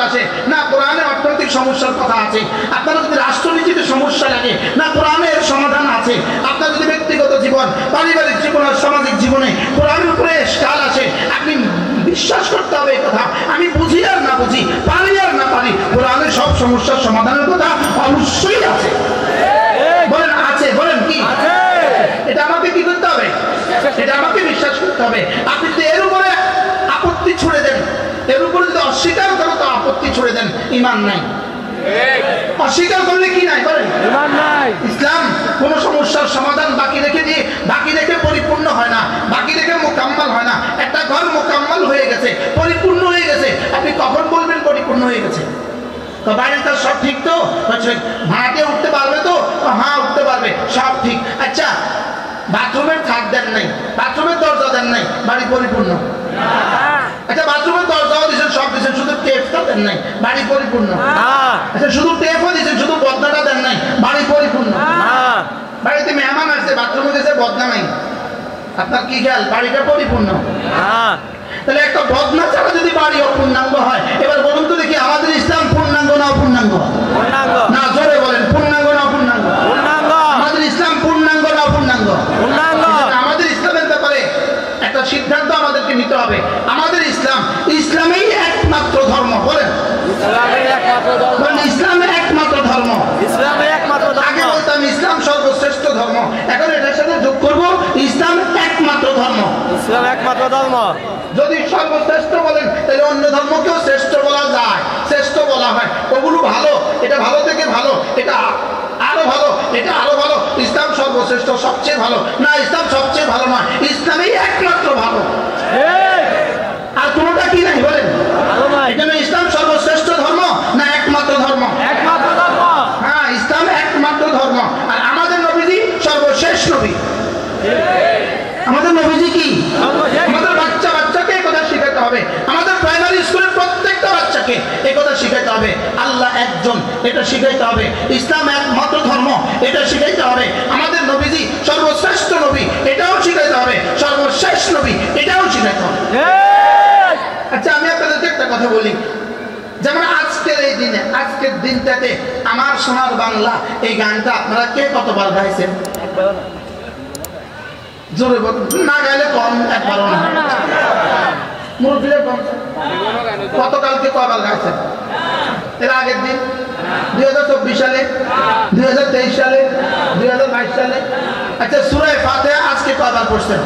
আসে, না কোরআনে অর্থনৈতিক সমস্যার কথা আছে। আপনার যদি রাষ্ট্রনীতিতে সমস্যা লাগে, না কোরআনের সমাধান আছে। আপনার যদি ব্যক্তিগত জীবন, পারিবারিক জীবন আর সামাজিক জীবনে কোরআনের উপরে এশকাল আসে, আপনি বিশ্বাস করতে হবে এই কথা, আমি বুঝি আর না বুঝি, পারি আর না পারি, কোরআনের সব সমস্যার সমাধানের কথা অবশ্যই আছে। বলেন আছে, বলেন কি? এটা আমাকে কি করতে হবে? এটা আমাকে বিশ্বাস করতে হবে। আপনি যদি এর উপরে আপত্তি ছুড়ে দেন, এর উপরে যদি অস্বীকার করো তো আপত্তি ছুড়ে দেন, ঈমান নাই। অস্বীকার করলে কি নাই? বলেন ঈমান নাই। ইসলাম কোন সমস্যার সমাধান বাকি রেখে পরিপূর্ণ হয় না, বাকি রেখে মোকাম্মল হয় না। একটা ঘর মোকাম্মল হয়ে গেছে, পরিপূর্ণ হয়ে গেছে, আপনি কখন বলবেন পরিপূর্ণ হয়ে গেছে? তো বাড়িটা সব ঠিক তো, ভাড়াতে উঠতে পারবে তো? হ্যাঁ উঠতে পারবে, সব ঠিক। আচ্ছা বাথরুমের ছাদ দেন নাই, বাথরুমের দরজা দেন নাই, বাড়ি পরিপূর্ণ? আচ্ছা বাথরুমের দরজাও দিচ্ছেন, সব দিচ্ছেন, শুধু টেপটা দেন নাই, বাড়ি পরিপূর্ণ? আচ্ছা শুধু টেপও দিচ্ছেন, শুধু বদনাটা দেন নাই, বাড়ি পরিপূর্ণ? বাড়িতে মেহমান আসছে, বাথরুমে গেছে, বদনা নাই, আপনার কি খেয়াল? বাড়িটা পরিপূর্ণ? তাহলে একটা বদনা ছাড়া যদি বাড়ি অপূর্ণাঙ্গ হয়, এবার বলুন তো দেখি আমাদের ইসলাম পূর্ণাঙ্গ না অপূর্ণাঙ্গ? না, জোরে বলেন, পূর্ণাঙ্গ না অপূর্ণাঙ্গ? আমাদের ইসলাম পূর্ণাঙ্গ না অপূর্ণাঙ্গ? আমাদের ইসলামের ব্যাপারে একটা সিদ্ধান্ত আমাদেরকে নিতে হবে। আমাদের ইসলামেই একমাত্র ধর্ম। বলেন ইসলামের একমাত্র ধর্ম। আগে বলতাম ইসলাম সর্বশ্রেষ্ঠ ধর্ম, এখন এটার সাথে যোগ করবো ইসলাম একমাত্র ধর্ম। ইসলাম একমাত্র ধর্ম যদি সর্বশ্রেষ্ঠ বলেন, তাহলে অন্য ধর্মকেও শ্রেষ্ঠ বলা যায়, শ্রেষ্ঠ বলা হয়। ওগুলো ভালো, এটা ভালো থেকে ভালো, এটা আরো ভালো, এটা আরো ভালো। ইসলাম সর্বশ্রেষ্ঠ, সবচেয়ে ভালো না, ইসলাম সবচেয়ে ভালো নয়, ইসলামেই একমাত্র ভালো। আর কোনটা কি নাই? বলেন এখানে ইসলাম সর্বশ্রেষ্ঠ ধর্ম না একমাত্র ধর্ম? একমাত্র ধর্ম। হ্যাঁ, ইসলাম একমাত্র ধর্ম। আর আমাদের নবীজি সর্বশেষ নবী। আমাদের নবীজি কি? আমাদের বাচ্চাকে একথা শিখাতে হবে, আমাদের প্রাইমারি স্কুলের প্রত্যেকটা বাচ্চাকে একথা শিখাতে হবে। আল্লাহ একজন, এটা শিখাইতে হবে। ইসলাম একমাত্র ধর্ম, এটা শিখাইতে হবে। আমাদের নবীজি সর্বশ্রেষ্ঠ নবী, এটাও শিখাইতে হবে। সর্বশেষ নবী, এটাও শিখাইতে হবে। আচ্ছা আমি আপনাদেরকে একটা কথা বলি, যেমন আজকের এই দিনে, আজকের দিনটাতে আমার সোনার বাংলা এই গানটা আপনারা কে কতবার গাইছেন? জোরে বলুন, না গাইলে কম, একবারও না। মুরব্বীরা কম। গতকালকে কয়বার গাইছেন? এর আগের দিন 2024 সালে, 2023 সালে, 2022 সালে। আচ্ছা সূরা ফাতিহা আজকে কয়বার পড়ছেন?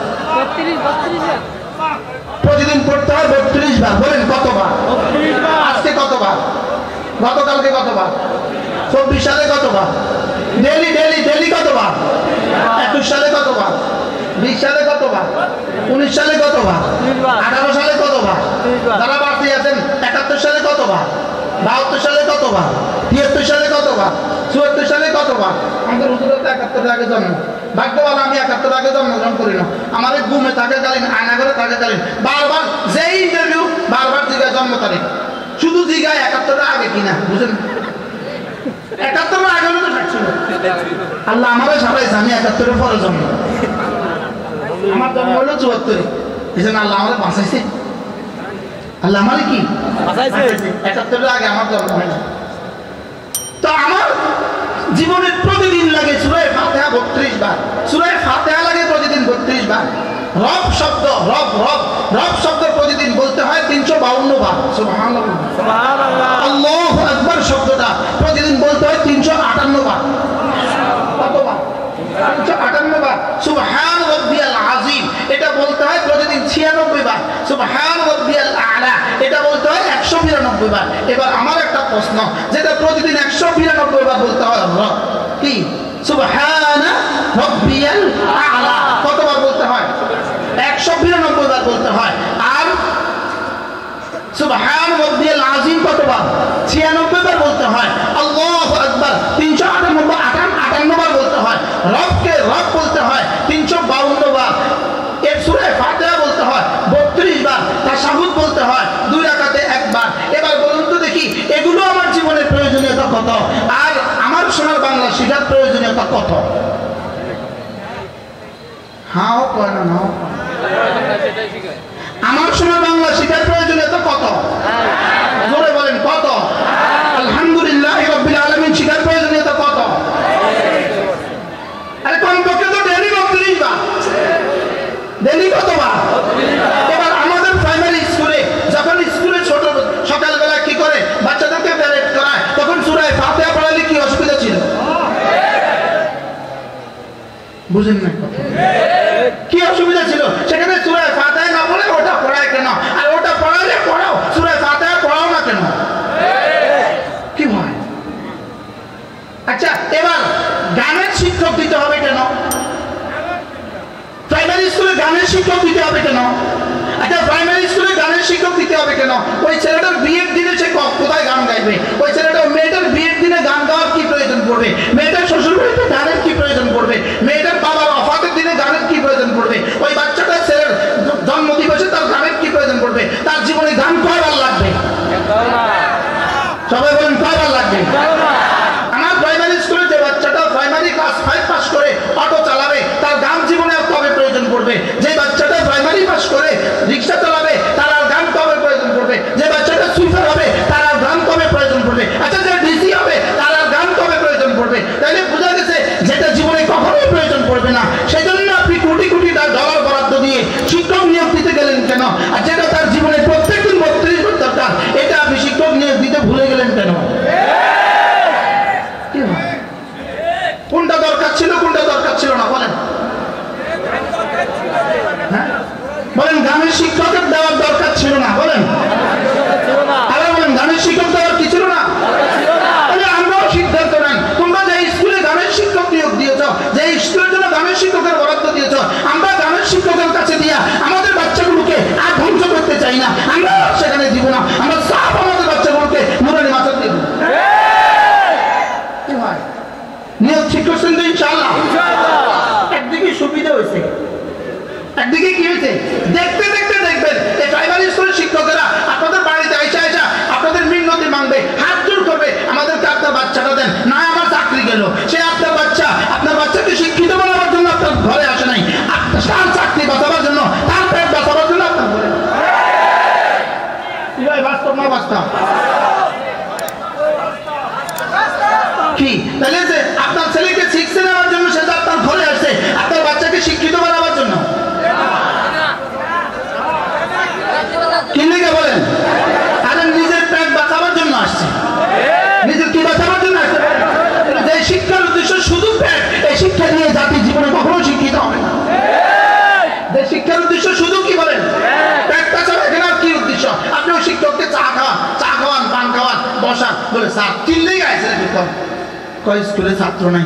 32 প্রতিদিন পড়তে হয় 32 বার। বলেন কতবার? 32 বার। আজকে কতবার? গতকালকে কতবার? 24 সালে কতবার? ডেলি ডেলি ডেলি কতবার? 21 সালে কতবার? 20 সালে কতবার? 19 সালে কতবার? 18 সালে কতবার? যারা বাড়তি আছেন 71 সালে কতবার? 72 সালে কতবার? 73 সালে কতবার? 74 সালে কতবার? আমাদের হুজুরের 71 আগে জন্ম। ভাগ্যবান আমি 71 আগে জন্মগ্রহণ করি না। আমার ঘুমে থাকাকালীন, আয়নাঘরে থাকাকালীন বারবার যে ইন্টারভিউ, বারবার জিজ্ঞাসা জন্ম তারিখ, শুধু জিজ্ঞাসা 71 আগে কিনা। বুঝেন 71 আগে তো থাকছিল। আল্লাহ আমারও সারাইছে, আমি 71 পরে জন্ম। আমার জন্ম হলো 74। এই জন্য আল্লাহ আমাদের বাঁচাইছে। আল্লাহ আমার কি বাঁচাইছে? 71 আগে আমার জন্ম হয় না। তো আমার জীবনে প্রতিদিন লাগে সূরা ফাতিহা 32 বার। সূরা ফাতিহা লাগে প্রতিদিন 32 বার। রব শব্দ, রব রব রব শব্দ প্রতিদিন বলতে হয় 352 বার। সুবহানাল্লাহ, সুবহানাল্লাহ। আল্লাহু আকবার শব্দটা প্রতিদিন বলতে হয় 358 বার। কতবার? 358 বার। সুবহান রাব্বিয়াল আযীম এটা বলতে হয় প্রতিদিন 96 বার। সুবহান রাব্বিয়াল আ'লা এটা বলতে হয় 192 বার। এবার আমার একটা প্রশ্ন, যেটা প্রতিদিন 192 বার বলতে হয় কি? সুবহান রাব্বিয়াল আ'লা কতবার বলতে হয়? 192 বার বলতে হয়। আর সুবহান রাব্বিয়াল আযীম কতবার? 96 বার বলতে হয়। আল্লাহু আকবার 358 বার বলতে হয়। রবকে রব বলতে হয় 352 বার। এর সূরা ফাতিহা বলতে হয় 32 বার। তাশাহুদ বলতে হয় 2 রাকাতে একবার। এবার বলুন তো দেখি এগুলো আমার জীবনের প্রয়োজনীয়তা কত, আর আমার সোনার বাংলা শেখার প্রয়োজনীয়তা কত? হ্যাঁ কয় না, না আমার সোনার বাংলা শেখার প্রয়োজনীয়তা কত? জোরে বলেন কত? বুঝেন না কথা? কি অসুবিধা ছিল সেখানে? সূরা ফাতিহা না বলে ওটা পড়ায় কেন? আর ওটা পড়ালে পড়াও, সূরা ফাতিহা পড়াও না কেন? কি হয়? আচ্ছা, এবার গানের শিক্ষক দিতে হবে কেন? প্রাইমারি স্কুলে গানের শিক্ষক দিতে হবে কেন? আচ্ছা, প্রাইমারি স্কুলে গানের শিক্ষক দিতে হবে কেন? ওই ছেলেটার বিয়ের দিনে সে কোথায় গান গাইবে? ওই ছেলেটা মেয়েটার বিয়ের দিনে গান গাওয়ার কি প্রয়োজন পড়বে? মেয়েটার শ্বশুর বাড়িতে গানের কি প্রয়োজন পড়বে? মেয়েটার বাবার ওফাতের দিনে গানের কি প্রয়োজন পড়বে? ওই বাচ্চাটার ছেলের জন্ম দিবসে তার গানের কি প্রয়োজন পড়বে? তার জীবনে গান কয়বার লাগবে? সবাই বলেন কয়বার লাগবে? আমার প্রাইমারি স্কুলে যে বাচ্চাটা প্রাইমারি ক্লাস 5 পাস করে অটো চালাবে, তার গান জীবনে আর কবে প্রয়োজন পড়বে? যে বাচ্চাটা প্রাইমারি পাস করে রিক্সা চালাবে, তার আর গান কবে প্রয়োজন পড়বে? যে বাচ্চাটা সুইপার হবে, তার আর গান কবে প্রয়োজন পড়বে? আচ্ছা, যে ডিসি হবে, তার আর গান কবে প্রয়োজন পড়বে? তাইলে বোঝা গেছে যেটা জীবনে কখনোই প্রয়োজন পড়বে না, সেই জন্য আপনি কোটি কোটি ডলার বরাদ্দ দিয়ে শিক্ষক নিয়োগ দিতে গেলেন কেন? আর যেটা তার জীবনে প্রত্যেকদিন 32 বার দরকার, এটা আপনি শিক্ষক নিয়োগ দিতে ভুলে গেলেন কেন? কোনটা দরকার ছিল, কোনটা দরকার ছিল না বলেন? বলেন গানের শিক্ষকের দেওয়ার দরকার ছিল না বলেন? আরে বলেন গানের শিক্ষক দেওয়ার কি ছিল না? তাহলে আমরাও সিদ্ধান্ত নেন, তোমরা যে স্কুলে গানের শিক্ষক নিয়োগ দিয়েছ, যে স্কুলের জন্য গানের শিক্ষকের বরাদ্দ দিয়েছ, আমরা গানের শিক্ষকের কাছে দিয়া আমাদের বাচ্চাগুলোকে আর ধ্বংস করতে চাই না, আমরা সেখানে দিব না, আমরা সব আমাদের বাচ্চাগুলোকে নুরানি মাথার দিব। নিয়োগ ঠিক করছেন তো ইনশাআল্লাহ? একদিকে সুবিধা হয়েছে, একদিকে কি হয়েছে? দেখতে দেখতে দেখবেন এই প্রাইমারি স্কুলের শিক্ষকেরা আপনাদের বাড়িতে আইসা আইসা আপনাদের মিন্নতি মানবে, হাত জোর করবে, আমাদেরকে আপনার বাচ্চাটা দেন, না আমার চাকরি গেল। সে আপনার বাচ্চাকে শিক্ষিত বানাবার জন্য আপনার ঘরে আসে নাই, তার চাকরি বাঁচাবার জন্য, তার পেট বাঁচাবার জন্য আপনার ঘরে। বাস্তব না বাস্তব? কি তাহলে যে আপনার ছেলেকে শিক্ষা নেওয়ার জন্য সে আপনার ঘরে আসছে, আপনার বাচ্চাকে শিক্ষিত বানাবার জন্য? কি লিখে বলেন? আরে নিজের পেট বাঁচাবার জন্য আসছে। নিজের কি বাঁচাবার জন্য আসছে? যে শিক্ষার উদ্দেশ্য শুধু পেট, এই শিক্ষা নিয়ে জাতি জীবনে কখনো শিক্ষিত হবে না। যে শিক্ষার উদ্দেশ্য শুধু কি বলেন? পেট বাঁচানো। এখানে আর কি উদ্দেশ্য? আপনি ওই শিক্ষককে চা খাওয়ান, পান খাওয়ান, বসান, বলে স্যার চিনলেই গাইছে বিকম কয় স্কুলে ছাত্র নাই,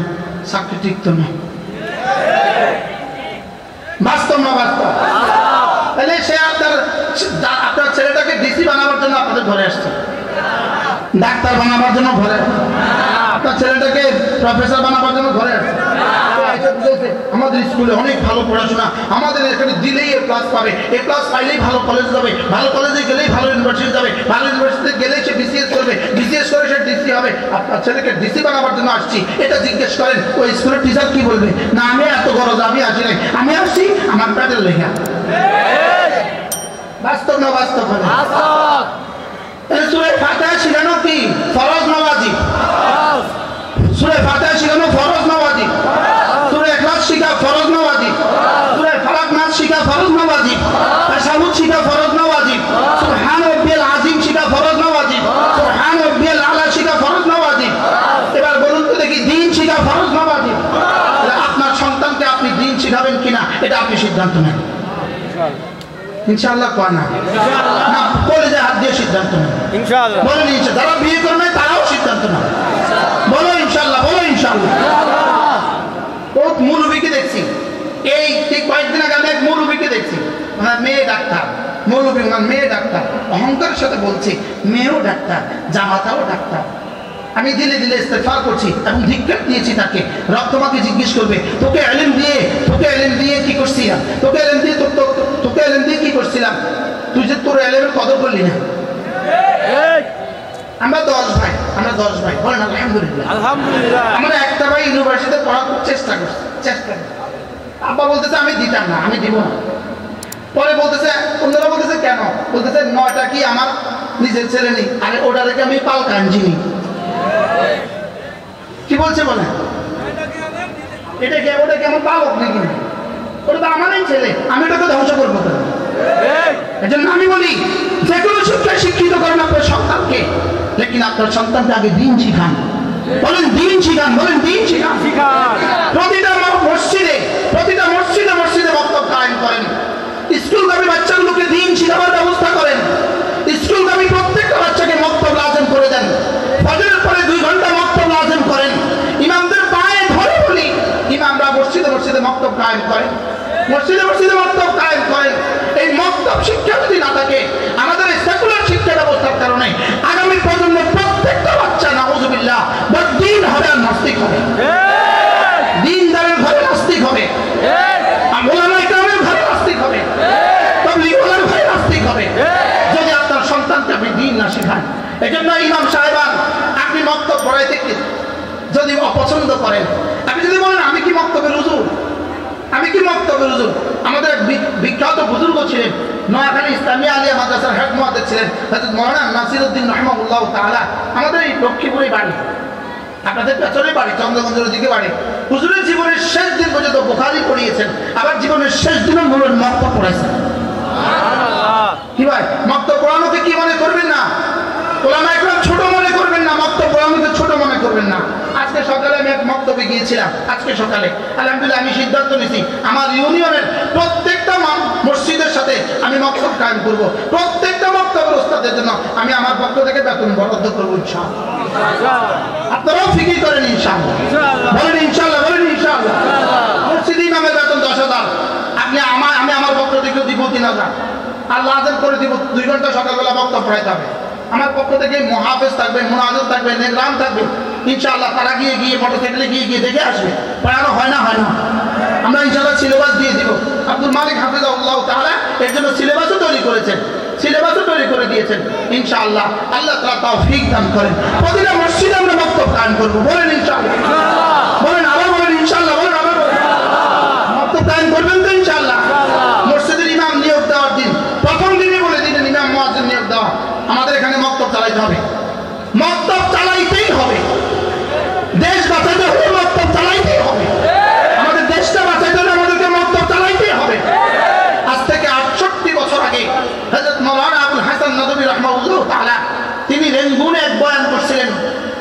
চাকরি টিকতো না। বাস্তব না বাস্তব? তাহলে সে আপনার ছেলেটাকে ডিসি বানাবার জন্য আপনাদের ঘরে আসছে, ডাক্তার বানাবার জন্য ঘরে, আপনার ছেলেটাকে প্রফেসর বানাবার জন্য ঘরে আসছে। আমাদের স্কুলে অনেক ভালো পড়াশোনা, আমাদের এখানে দিলেই এ প্লাস পাবে, এ প্লাস পাইলেই ভালো কলেজ যাবে, ভালো কলেজে গেলেই ভালো ইউনিভার্সিটি যাবে, ভালো ইউনিভার্সিটিতে গেলেই সে বিসিএস করবে, বিসিএস করে সে ডিসি হবে। আপনার ছেলেকে ডিসি বানাবার জন্য আসছি, এটা জিজ্ঞেস করেন ওই স্কুলের টিচার কি বলবে? না আমি এত গরজ, আমি আসি নাই, আমি আসছি আমার প্যাডের লেখা। বাস্তব না বাস্তব? সূরা ফাতিহা শিখানো কি ফরজ না ওয়াজিব? সূরা ফাতিহা শিখানো ফরজ না ওয়াজিব? সূরা ইখলাস শিখা ফরজ না ওয়াজিব? সূরা ফালাক নাস শিখা ফরজ না ওয়াজিব? তাশাহুদ শিখা ফরজ না ওয়াজিব? সুবহান রাব্বিয়াল আযীম শিখা ফরজ না ওয়াজিব? সুবহান রাব্বিয়াল আলা শিখা ফরজ না ওয়াজিব? এবার বলুন তো দেখি, দিন শিখা ফরজ না ওয়াজিব? আপনার সন্তানকে আপনি দিন শিখাবেন কিনা এটা আপনি সিদ্ধান্ত নেন। ইনশাআল্লাহ কয় না? না, কলেজে হাত দিয়ে সিদ্ধান্ত নেন ইনশাআল্লাহ। বলেন ইনশাআল্লাহ। যারা বিয়ে করে নাই তারাও সিদ্ধান্ত নেন। বলো ইনশাআল্লাহ, বলো ইনশাআল্লাহ। বহুত মুরব্বিকে দেখছি, এই কয়েকদিন আগে আমি এক মুরব্বিকে দেখছি, মেয়ে ডাক্তার, মৌলবী মেয়ে ডাক্তার, অহংকারের সাথে বলছে মেয়েও ডাক্তার, জামাতাও ডাক্তার। আমি দিলে দিলে ইস্তেগফার করছি এবং ধিক্কার দিয়েছি তাকে। রব তোমাকে জিজ্ঞেস করবে, তোকে ইলম দিয়ে কি করছিলাম? তোকে ইলম দিয়ে কি করছিলাম? তুই যে তোর ইলমের কদর করলি না। আমরা 10 ভাই, বলেন আলহামদুলিল্লাহ। আমরা একটা ভাই ইউনিভার্সিটিতে পড়ার চেষ্টা করছি। আব্বা বলতেছে আমি দিতাম না, আমি দিব না। পরে বলতেছে, অন্যরা বলতেছে কেন? বলতেছে 9টা কি আমার নিজের ছেলে নেই, আরে ওটা রেখে আমি পালকা আনছিনি। কি বলছে বলে? এটা কি ওটা কি আমার পালক নাকি? ওটা তো আমারই ছেলে, আমি ওটাকে ধ্বংস করবো। এজন্য আমি বলি, যে কোনো শিক্ষায় শিক্ষিত করেন আপনার সন্তানকে, লেকিন আপনার সন্তানকে আগে দিন শিখান। বলেন দিন শিখান, বলেন দিন শিখান। প্রতিটা মসজিদে কায়েম করেন। স্কুলগামী বাচ্চাগুলোকে দ্বীন শিখাবার ব্যবস্থা করেন। স্কুলগামী প্রত্যেকটা বাচ্চাকে মক্তব লাজিম করে দেন। ফজরের পরে 2 ঘন্টা মক্তব লাজিম করেন। ইমামদের পায়ে ধরে বলি, ইমামরা মসজিদে মসজিদে মক্তব কায়েম করেন, মসজিদে মসজিদে মক্তব কায়েম করেন। এই মক্তব শিক্ষা যদি না থাকে, আমাদের এই সেকুলার শিক্ষা ব্যবস্থার কারণে আগামী প্রজন্মের প্রত্যেকটা বাচ্চা নাউযুবিল্লাহ বদ্দীন হবে আর নাস্তিক হবে। দ্বীনদারের ঘরে নাস্তিক হবে, ওলামায়ে কেরামের ঘরে নাস্তিক হবে, তাবলীগের ঘরে নাস্তিক হবে, যদি আপনার সন্তানকে আপনি দ্বীন না শেখান। এজন্য ইমাম সাহেবান, আপনি মক্তব পড়াইতে যদি অপছন্দ করেন, আপনি যদি বলেন আমি কি মক্তবের হুজুর, আমি কি মক্তবের হুজুর। আমাদের বিখ্যাত বুজুর্গ ছিলেন, নোয়াখালী ইসলামিয়া আলিয়া মাদ্রাসার হেড মুহাদ্দিস ছিলেন হযরত মাওলানা নাসিরউদ্দিন রাহিমাহুল্লাহ তাআলা। আমাদের এই লক্ষ্মীপুরে বাড়ি, আপনাদের পেছনে বাড়ি, চন্দ্রগঞ্জের দিকে বাড়ি। হুজুরের জীবনের শেষ দিন পর্যন্ত বুখারী পড়িয়েছেন, আবার জীবনের শেষ দিনও নূরের মক্তব পড়াইছেন। কি ভাই, মক্তব পড়ানোকে কি মনে করবেন না? ওলামায়ে কেরাম ছোট মনে করবেন না, মক্তব পড়ানোকে ছোট মনে করবেন না। আজকে সকালে আমি এক মক্তবে গিয়েছিলাম, আজকে সকালে আলহামদুলিল্লাহ আমি সিদ্ধান্ত নিয়েছি আমার ইউনিয়নের প্রত্যেকটা মসজিদের সাথে আমি মক্তব কায়েম করব। প্রত্যেকটা মক্তবের ওস্তাদের জন্য আমি আমার পক্ষ থেকে বেতন বরাদ্দ করবো ইনশাআল্লাহ। আপনারাও ফিকির করেন ইনশাআল্লাহ, বলেন ইনশাআল্লাহ, বলেন ইনশাআল্লাহ। মসজিদ ইমামের বেতন 10,000, আমি আমার পক্ষ থেকে দিব 3,000, আর লাজেম করে দিব 2 ঘন্টা সকালবেলা বক্তব্য পড়াইতে হবে। আমার পক্ষ থেকে মুহাফেজ থাকবে, মুনাজির থাকবে, নিগরান থাকবে ইনশাআল্লাহ। তারা গিয়ে মোটরসাইকেলে গিয়ে দেখে আসবে পড়ানো হয় না আমরা ইনশাআল্লাহ সিলেবাস দিয়ে দিব। আব্দুল মালিক হাফিজাহুল্লাহ তাআলা এর জন্য সিলেবাসও তৈরি করেছেন, সিলেবাসও তৈরি করে দিয়েছেন ইনশাআল্লাহ। আল্লাহ তাআলা তৌফিক দান করেন। প্রতিটা মসজিদে আমরা বক্তব্য কায়েম করব, বলেন ইনশাআল্লাহ, বলেন আবার বলেন ইনশাআল্লাহ, বলেন আবার বক্তব্য কায়েম করবেন তো ইনশাআল্লাহ। মসজিদের ইমাম নিয়োগ দেওয়ার দিন প্রথম দিনই বলে দিলেন ইমাম মুয়াজ্জিন নিয়োগ দেওয়া, আমাদের এখানে মক্তব চালাইতে হবে, মক্তব চালাইতেই হবে। দেশ বাঁচাতে হলে মক্তব চালাইতেই হবে, আমাদের দেশটা বাঁচাতে হলে আমাদেরকে মক্তব চালাইতেই হবে। আজ থেকে 68 বছর আগে হযরত মাওলানা আবুল হাসান নদভী রাহিমাহুল্লাহ তাআলা তিনি রেঙ্গুনে এক বয়ান করছিলেন,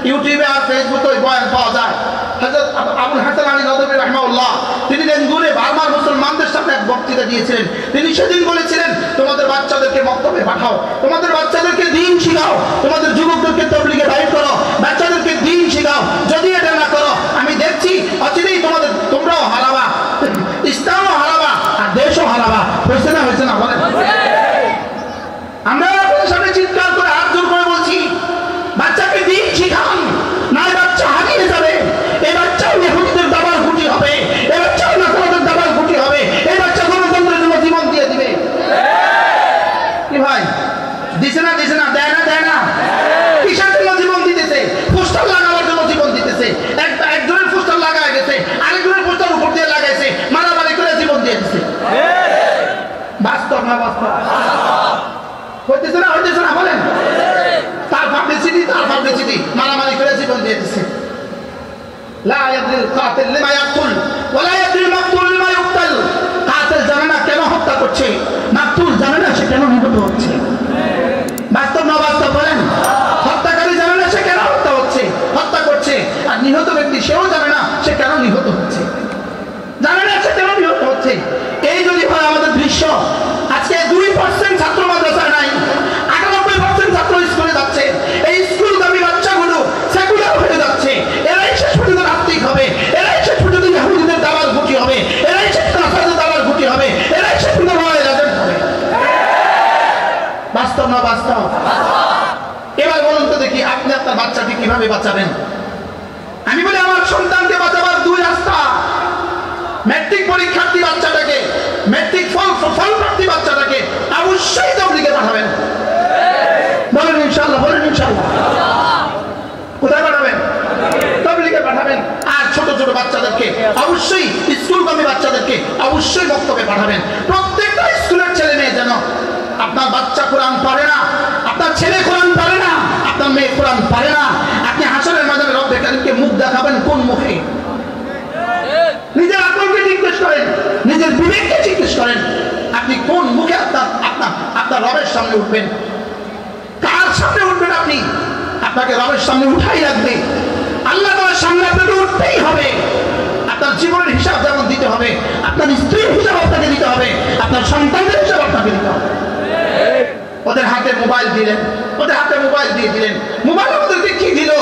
ইউটিউবে আর ফেসবুকে ওই বয়ান পাওয়া যায়। হযরত আবুল হাসান আলী নদভী রাহিমাহুল্লাহ তিনি রেঙ্গুনে বার্মার মুসলমানদের সামনে এক বক্তৃতা দিয়েছিলেন। তিনি সেদিন বলেছিলেন তোমাদের বাচ্চাদেরকে মক্তবে পাঠাও, তোমাদের বাচ্চাদেরকে দ্বীন শিখাও, তোমাদের যুবকদেরকে তাবলীগে বাইর করো, বাচ্চাদেরকে দ্বীন শিখাও। যদি এটা না করো আমি দেখছি অচিরেই তোমরাও হারাবা, ইসলামও হারাবা আর দেশও হারাবা। হয়েছে না বলেন? আমরা আপনাদের সামনে চিৎকার করে হাত জোর করে বলছি বাচ্চাকে দ্বীন শিখান, নয় বাচ্চা হারিয়ে যাবে। এই বাচ্চাও ইহুদিদের দাবার গুটি হবে, এই বাচ্চাও নাসারাদের দাবার গুটি হবে, এই বাচ্চা গণতন্ত্রের জন্য জীবন দিয়ে দিবে। কি ভাই, দিছে না দেয় না কিসের জন্য জীবন দিতেছে? পোস্টার লাগাবার জন্য জীবন দিতেছে। একজনের পোস্টার লাগায় গেছে, আরেকজনের পোস্টার উপর দিয়ে লাগাইছে, মারামারি করে জীবন দিয়ে দিচ্ছে। বাস্তব না বাস্তব? হইতেছে না বলেন? তার পাবলিসিটি মারামারি করে জীবন দিয়ে দিচ্ছে। লা ইয়াদরিল কাতিল লিমা ইয়াকতুল ওয়া লা ইয়াদরিল মাকতুল লিমা ইউকতাল। কাতিল জানে না কেন হত্যা করছে, মাকতুল জানে না সে কেন নিহত হচ্ছে। বাস্তব না বাস্তব বলেন? হত্যাকারী জানে না সে কেন হত্যা করছে, আর নিহত ব্যক্তি সেও জানে না সে কেন নিহত হচ্ছে, জানে না সে কেন নিহত হচ্ছে। এই যদি হয় আমাদের দৃশ্য, আজকে 2% ছাত্র মাদ্রাসায় নাই, 98% ছাত্র স্কুলে যাচ্ছে। এই স্কুলগামী বাচ্চাগুলো সেকুলার হয়ে যাচ্ছে। এরাই শেষ পর্যন্ত নাস্তিক হবে, এরাই শেষ পর্যন্ত ইহুদিদের দাবার গুটি হবে, এরাই শেষ নাসারাদের দাবার গুটি হবে, এরাই শেষ পর্যন্ত রাজেন্ট হবে। বাস্তব না বাস্তব? এবার বলুন তো দেখি আপনি আপনার বাচ্চাকে কিভাবে বাঁচাবেন? আমি বলি আমার সন্তানকে বাঁচাবার 2 রাস্তা। ম্যাট্রিক পরীক্ষার্থী বাচ্চাটাকে, ম্যাট্রিক ফলপ্রাপ্তি বাচ্চাটাকে অবশ্যই তাবলীগে পাঠাবেন। বলেন ইনশাআল্লাহ, বলেন ইনশাআল্লাহ। কোথায় পাঠাবেন? তাবলীগে পাঠাবেন। আর ছোট বাচ্চাদেরকে অবশ্যই, স্কুলগামী বাচ্চাদেরকে অবশ্যই বক্তব্যে পাঠাবেন। প্রত্যেকটা স্কুলের ছেলে মেয়ে যেন, আপনার বাচ্চা কোরআন পারে না, আপনার ছেলে কোরআন পারে না, আপনার মেয়ে কোরআন পারে না, আপনি হাসরের ময়দানে রব্বে কারীমকে মুখ দেখাবেন কোন মুখে? নিজের আত্মাকে জিজ্ঞেস করেন, নিজের বিবেককে জিজ্ঞেস করেন, আপনি কোন মুখে আপনার রবের সামনে উঠবেন? কার সামনে উঠবেন? আপনি আপনাকে রবের সামনে উঠাই রাখবে। আল্লাহ তাআলার সামনে আপনাকে উঠতেই হবে। আপনার আপনার জীবনের হিসাব যেমন দিতে হবে, আপনার স্ত্রীর হিসাব আপনাকে দিতে হবে, আপনার সন্তানদের হিসাব আপনাকে দিতে হবে। ওদের হাতে মোবাইল দিলেন, ওদের হাতে মোবাইল দিয়ে দিলেন। মোবাইল আমাদেরকে কি দিল?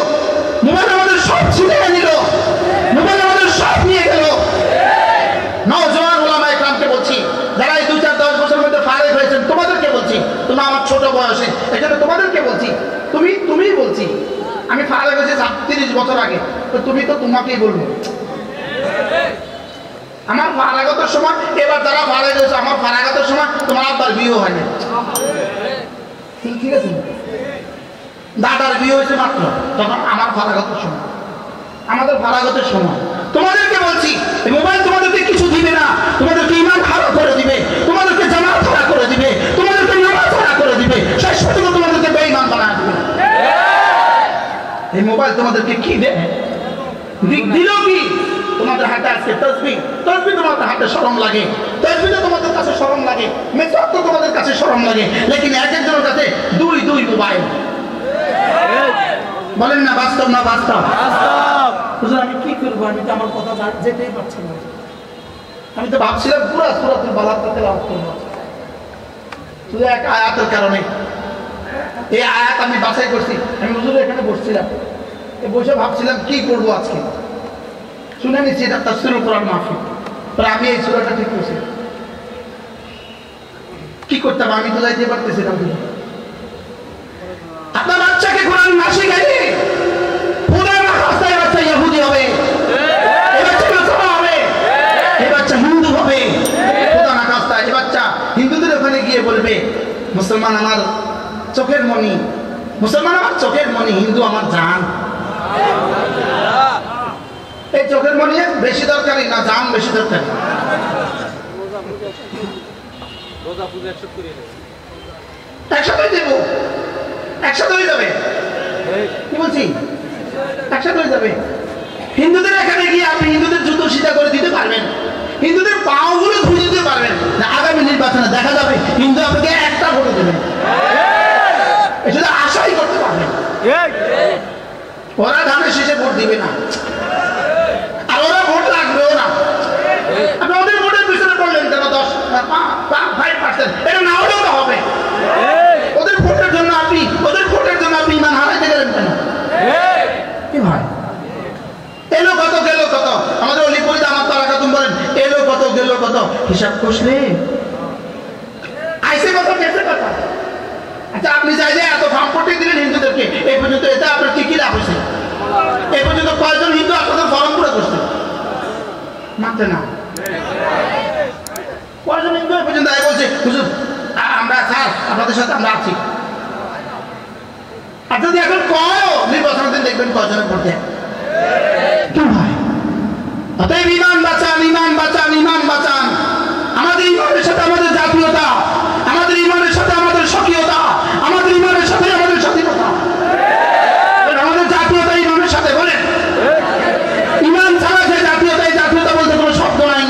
মোবাইল আমাদের সব ছিনিয়ে নিল, মোবাইল আমাদের সব নিয়ে গেল। নওজোয়ান ওলামা ইকরামকে বলছি, যারা এই 2-4-10 বছরের মধ্যে ফারেক হয়েছেন, তোমাদেরকে বলছি, তোমরা আমার ছোট বয়সে, এখানে তোমাদেরকে বলছি, তুমি বলছি, আমি ফারেক হয়েছি 30 বছর আগে, তো তুমি তো তোমাকেই বলবো। আমার ফারাগতের সময়, এবার যারা ফারেক হয়েছে আমার ফারাগতের সময় তোমার আব্বার বিয়ে হয় না, ঠিক আছে? দাদার বিয়ে হয়েছে মাত্র, তখন আমার ফারাগতের সময়, আমাদের ফারাগতের সময়। তোমাদেরকে বলছি, এই মোবাইল তোমাদেরকে কিছু দিবে না, তোমাদেরকে ঈমান খারাপ করে দিবে, তোমাদেরকে জামাত খারাপ করে দিবে, তোমাদেরকে নামাজ খারাপ করে দিবে, শেষ পর্যন্ত তোমাদেরকে বেঈমান বানায় দিবে। এই মোবাইল তোমাদেরকে কি দেয়? দিল কি? তোমাদের হাতে আজকে তাসবিহ, তাসবিহ তোমাদের হাতে শরম লাগে, তাসবিহ তোমাদের কাছে শরম লাগে, মেসওয়াক তো তোমাদের কাছে শরম লাগে, লেকিন এক একজনের কাছে দুই মোবাইল। বলেন না বাস্তব না বাস্তব? হুজুর আমি কি করবো, আমি তো আমার কথা যেতেই পারছি না। আমি তো ভাবছিলাম পুরো সূরাতুল বালাগা তেলাওয়াত করব, শুধু এক আয়াতের কারণে। এই আয়াত আমি বাছাই করছি, আমি হুজুর এখানে বসছিলাম, বসে ভাবছিলাম কি করবো আজকে। শুনে নিচ্ছি এটা তাফসীরুল কোরআন মাহফিল, পরে আমি এই সূরাটা ঠিক করছি, কি করতাম আমি তো যাইতে পারতেছি না। আপনার বাচ্চাকে কোরআন না শিখাইলে পুরা রাস্তায় বাচ্চা ইহুদি হবে, এই বাচ্চা নাসারা হবে, এই বাচ্চা হিন্দু হবে, পুরা রাস্তায় এই বাচ্চা হিন্দুদের ওখানে গিয়ে বলবে মুসলমান আমার চোখের মণি, মুসলমান আমার চোখের মণি, হিন্দু আমার জান। এই চোখের মণি বেশি দরকারি না, জান বেশি দরকারি? একসাথে দেব, একসাথে হয়ে যাবে, কি বলছি? একসাথে হয়ে যাবে। হিন্দুদের এখানে গিয়ে আপনি হিন্দুদের জুতো সিধা করে দিতে পারবেন, হিন্দুদের পাও গুলো ধুয়ে দিতে পারবেন না, আগামী নির্বাচনে দেখা যাবে হিন্দু আপনাকে একটা ভোট দেবেন, এটা আশাই করতে পারবেন। ওরা ধানের শেষে ভোট দিবে না, আর ওরা ভোট লাগবেও না। আপনি ওদের ভোটের পিছনে পড়লেন কেন? 5% এটা না হলেও তো হবে। ওদের ভোটের জন্য আপনি ইমান হারাইতে গেলেন কেন? কি ভাই, এলো কত গেল কত? আমাদের অলিপুরিতে আমার তারা খাতুন বলেন এলো কত গেল কত, হিসাব কষলে আইসে কত গেছে কত। আচ্ছা আপনি চাইলে এত সম্পত্তি দিলেন হিন্দুদেরকে, এই পর্যন্ত এতে আপনার কি লাভ হয়েছে? এই পর্যন্ত কয়জন হিন্দু আপনাদের ফরম পুরো করছে? মানতে না। কয়জন হিন্দু এই পর্যন্ত বলছে হুজুর আমরা স্যার আপনাদের সাথে আমরা আছি? আর যদি এখন কয় নির্বাচনের দিন দেখবেন কয়জনের ভোট দেয়। অতএব ঈমান বাঁচান, ঈমান বাঁচান, ঈমান বাঁচান। আমাদের ঈমানের সাথে আমাদের জাতীয়তা, আমাদের ঈমানের সাথে আমাদের স্বকীয়তা, আমাদের ঈমানের সাথে আমাদের স্বাধীনতা, আমাদের জাতীয়তা ঈমানের সাথে। বলেন ঈমান ছাড়া যে জাতীয়তা, এই জাতীয়তা বলতে কোনো শব্দ নাই।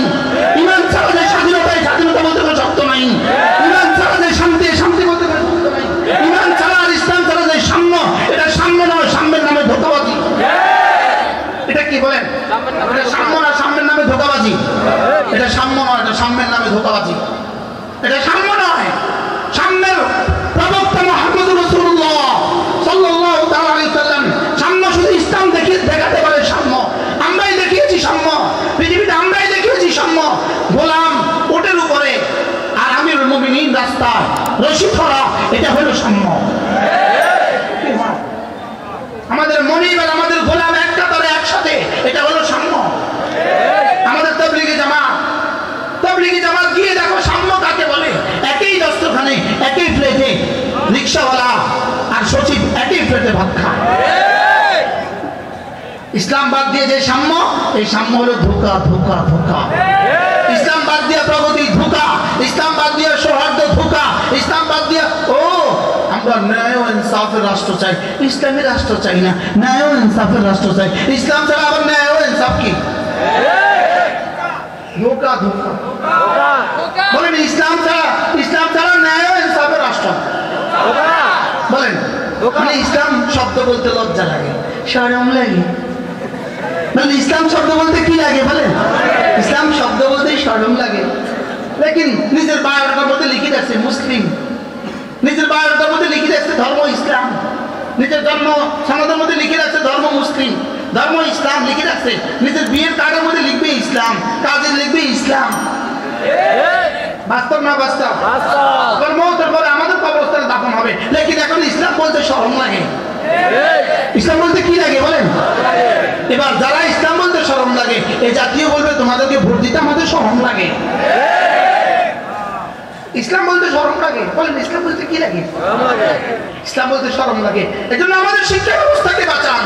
ঈমান ছাড়া যে স্বাধীনতা, এই স্বাধীনতা বলতে কোনো শব্দ নাই। ঈমান ছাড়া যে শান্তি, এই শান্তি বলতে কোনো শব্দ নাই। ঈমান ছাড়া আর ইসলাম ছাড়া যে সাম্য, এটা সাম্য নয়, সাম্যের নামে ধোঁকাবাজি। এটা কি বলেন? এটা সাম্য না, সাম্যের নামে ধোঁকাবাজি। এটা সাম্য নয়, এটা সাম্যের নামে ধোঁকাবাজি। এটা সাম্য নয়। সাম্যের প্রবক্তা মুহাম্মদ রাসূলুল্লাহ সাল্লাল্লাহু তাআলা আলাইহি সাল্লাম সাম্য শুধু ইসলাম দেখাতে পারে। সাম্য আমরাই দেখিয়েছি, সাম্য পৃথিবীতে আমরাই দেখিয়েছি সাম্য। গোলাম ওটের উপরে আর আমিরুল মুমিনিন রাস্তায় রশি ধরা, এটা হলো সাম্য। আমাদের মনিব আর আমাদের গোলাম এক কাতারে একসাথে, এটা হলো সাম্য। আমাদের তাবলীগী জামাত গিয়ে দেখো সাম্য কাকে বলে। একই দস্তরখানে, একই প্লেটে রিকশাওয়ালা আর সচিব একই প্লেটে ভাত খায়। ইসলাম বাদ দিয়ে যে সাম্য, এই সাম্য হলো ধোঁকা, ধোঁকা, ধোঁকা। ইসলাম বাদ দিয়ে প্রগতি ধোঁকা, ইসলাম বাদ দিয়ে সৌহার্দ্য ধোঁকা, ইসলাম বাদ দিয়ে আমরা ন্যায় ও ইনসাফের রাষ্ট্র চাই, ইসলামী রাষ্ট্র চাই না, ন্যায় ও ইনসাফের রাষ্ট্র চাই। ইসলাম ছাড়া আবার ন্যায় ও ইনসাফ কি? ধোঁকা, ধোঁকা। বলেন ইসলাম ছাড়া ন্যায় ও ইনসাফের রাষ্ট্র। বলেন মানে ইসলাম শব্দ বলতে লজ্জা লাগে, শরম লাগে। মানে ইসলাম শব্দ বলতে কি লাগে বলেন? ইসলাম শব্দ বলতেই শরম লাগে। লেকিন নিজের বায়োডাটার মধ্যে লিখে রাখছে মুসলিম, নিজের বায়োডাটার মধ্যে লিখে রাখছে ধর্ম ইসলাম, নিজের জন্ম সনদের মধ্যে লিখে রাখছে ধর্ম মুসলিম, ধর্ম ইসলাম লিখে রাখছে, নিজের বিয়ের কার্ডের মধ্যে লিখবে ইসলাম, কাজে লিখবে ইসলাম। বাস্তব না বাস্তব? মৌতের পরে আমাদের কবরস্থানে দাফন হবে, লেকিন এখন ইসলাম বলতে শরম লাগে। ইসলাম বলতে কি লাগে বলেন? এবার যারা ইসলাম বলতে শরম লাগে এই জাতীয় বলবে তোমাদেরকে ভোট দিতে আমাদের শরম লাগে। ইসলাম বলতে শরম লাগে বলেন? ইসলাম বলতে কি লাগে? ইসলাম বলতে শরম লাগে। এই জন্য আমাদের শিক্ষা ব্যবস্থাকে বাঁচান।